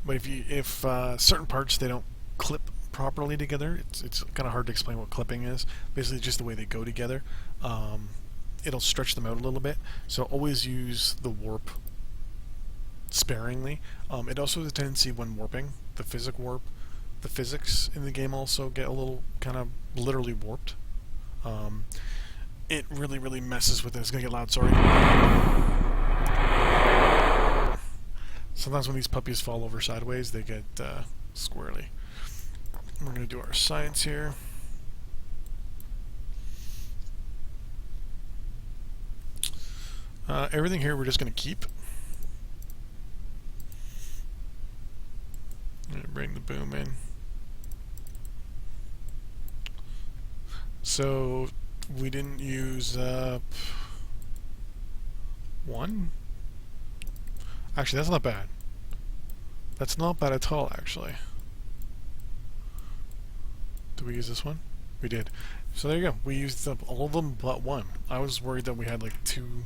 But if certain parts they don't clip properly together, it's kind of hard to explain what clipping is. Basically, just the way they go together. It'll stretch them out a little bit. So always use the warp sparingly. It also has a tendency when warping, the physics in the game also get a little kind of literally warped. It really messes with it. It's gonna get loud. Sorry. Sometimes when these puppies fall over sideways, they get squirrely. We're going to do our science here. Everything here we're just going to keep. Bring the boom in. So we didn't use one. Actually, that's not bad. That's not bad at all, actually. Did we use this one? We did. So there you go. We used up all of them but one. I was worried that we had like two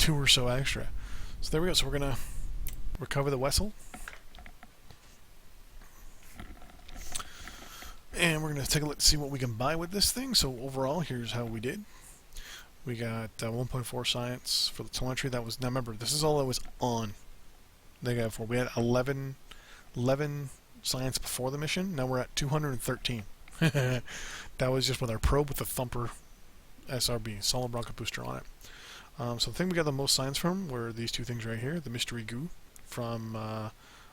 or so extra. So there we go. So we're gonna recover the vessel, and we're gonna take a look to see what we can buy with this thing. So overall, here's how we did. We got 1.4 science for the telemetry. That was, now remember, this is all that was on Negative 4. We had 11 science before the mission. Now we're at 213. That was just with our probe with the Thumper SRB, solid rocket booster on it. So the thing we got the most science from were these two things right here. The mystery goo from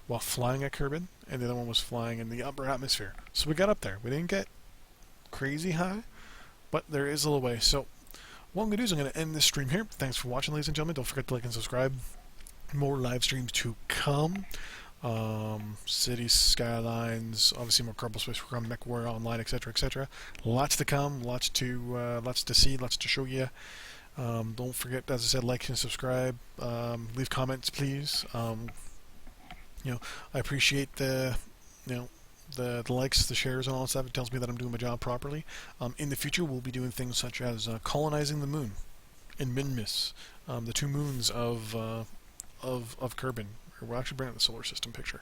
while flying at Kerbal, and the other one was flying in the upper atmosphere. So we got up there. We didn't get crazy high, but there is a little way. So what I'm going to do is I'm going to end this stream here. Thanks for watching, ladies and gentlemen. Don't forget to like and subscribe. More live streams to come. Cities, skylines, obviously more Kerbal Space Program, Mech Warrior Online, etc., etc. Lots to come, lots to see, lots to show you. Don't forget, as I said, like and subscribe. Leave comments, please. I appreciate the likes, the shares, and all that stuff. It tells me that I'm doing my job properly. In the future, we'll be doing things such as colonizing the moon in Minmus, the two moons of Kerbal. We'll actually bring out the solar system picture.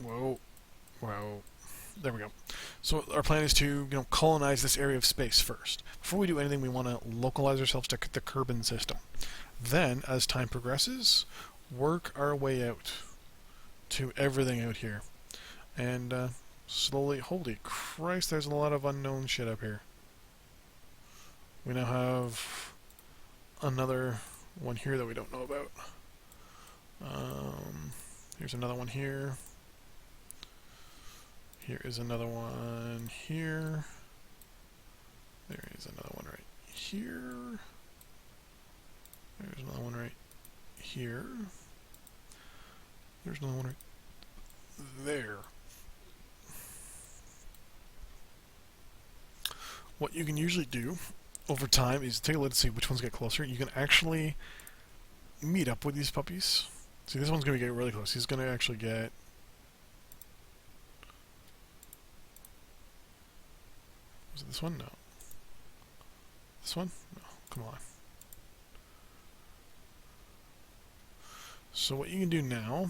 Whoa. There we go. So our plan is to colonize this area of space first. Before we do anything, we want to localize ourselves to the Kerbal system. Then, as time progresses, work our way out to everything out here. And slowly... Holy Christ, there's a lot of unknown shit up here. We now have another one here that we don't know about. Here's another one here. Here is another one here. There is another one right here. There's another one right here. There's another one right there. What you can usually do over time is take a look to see which ones get closer. You can actually meet up with these puppies. See, this one's going to get really close. He's going to actually get... Was it this one? No. This one? No. Come on. So what you can do now...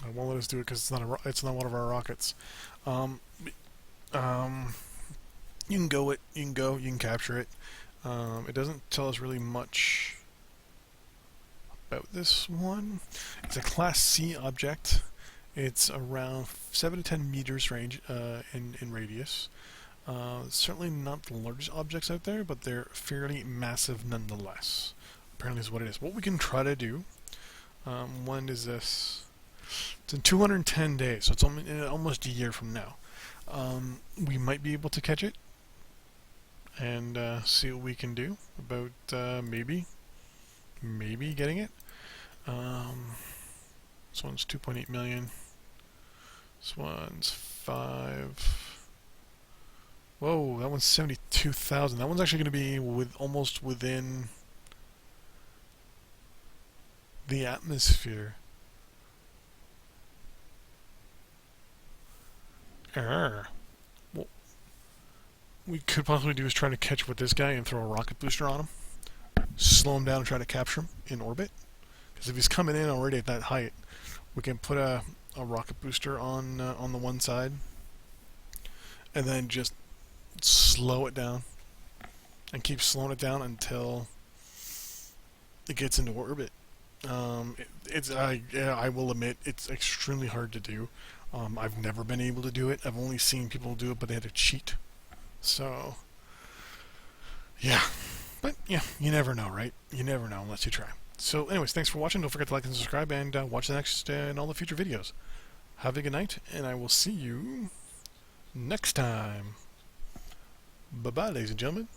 I won't let us do it because it's not one of our rockets. You can go, you can capture it. It doesn't tell us really much about this one. It's a Class C object. It's around 7 to 10 meters range in radius. It's certainly not the largest objects out there, but they're fairly massive nonetheless. Apparently is what it is. What we can try to do, when is this? It's in 210 days, so it's almost a year from now. We might be able to catch it and see what we can do about maybe getting it. This one's 2.8 million. This one's 5. Whoa, that one's 72,000. That one's actually going to be almost within the atmosphere. What we could possibly do is try to catch with this guy and throw a rocket booster on him. Slow him down and try to capture him in orbit. Because if he's coming in already at that height, we can put a rocket booster on the one side. And then just slow it down. And keep slowing it down until it gets into orbit. I will admit, it's extremely hard to do. I've never been able to do it. I've only seen people do it, but they had to cheat. So, yeah. But, yeah, you never know, right? You never know unless you try. So, anyways, thanks for watching. Don't forget to like and subscribe, and watch the next and all the future videos. Have a good night, and I will see you next time. Bye-bye, ladies and gentlemen.